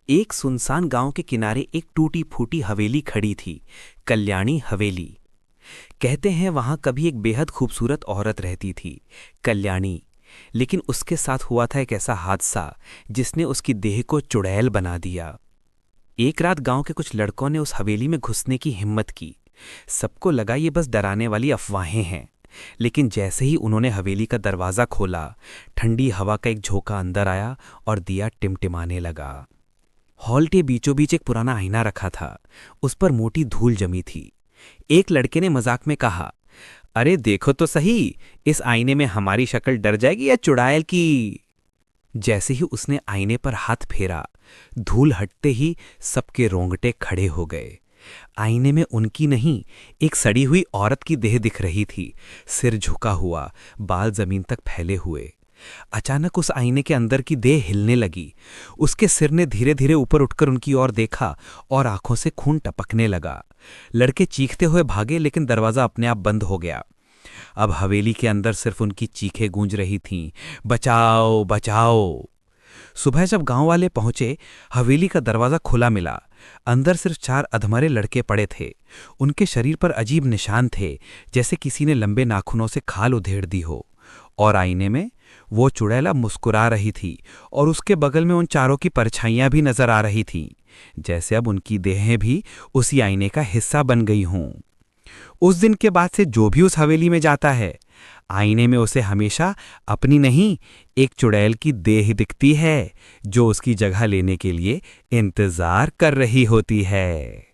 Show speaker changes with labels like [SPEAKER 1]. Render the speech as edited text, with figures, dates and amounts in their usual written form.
[SPEAKER 1] एक सुनसान गांव के किनारे एक टूटी फूटी हवेली खड़ी थी। कल्याणी हवेली। कहते हैं वहां कभी एक बेहद खूबसूरत औरत रहती थी, कल्याणी। लेकिन उसके साथ हुआ था एक ऐसा हादसा जिसने उसकी देह को चुड़ैल बना दिया। एक रात गांव के कुछ लड़कों ने उस हवेली में घुसने की हिम्मत की। सबको लगा ये बस डराने वाली अफवाहें हैं। लेकिन जैसे ही उन्होंने हवेली का दरवाज़ा खोला, ठंडी हवा का एक झोंका अंदर आया और दिया टिमटिमाने लगा। हॉल के बीचों बीच एक पुराना आईना रखा था। उस पर मोटी धूल जमी थी। एक लड़के ने मजाक में कहा, अरे देखो तो सही, इस आईने में हमारी शक्ल डर जाएगी या चुड़ैल की। जैसे ही उसने आईने पर हाथ फेरा, धूल हटते ही सबके रोंगटे खड़े हो गए। आईने में उनकी नहीं, एक सड़ी हुई औरत की देह दिख रही थी, सिर झुका हुआ, बाल जमीन तक फैले हुए। अचानक उस आईने के अंदर की देह हिलने लगी। उसके सिर ने धीरे धीरे ऊपर उठकर उनकी ओर देखा और आंखों से खून टपकने लगा। लड़के चीखते हुए भागे, लेकिन दरवाजा अपने आप बंद हो गया। अब हवेली के अंदर सिर्फ उनकी चीखें गूंज रही थीं, बचाओ बचाओ। सुबह जब गांव वाले पहुंचे, हवेली का दरवाजा खुला मिला। अंदर सिर्फ 4 अधमरे लड़के पड़े थे। उनके शरीर पर अजीब निशान थे, जैसे किसी ने लंबे नाखूनों से खाल उधेड़ दी हो। और आईने में वो चुड़ैला मुस्कुरा रही थी और उसके बगल में उन चारों की परछाइयां भी नजर आ रही थीं, जैसे अब उनकी देहें भी उसी आईने का हिस्सा बन गई हों। उस दिन के बाद से जो भी उस हवेली में जाता है, आईने में उसे हमेशा अपनी नहीं, एक चुड़ैल की देह दिखती है, जो उसकी जगह लेने के लिए इंतजार कर रही होती है।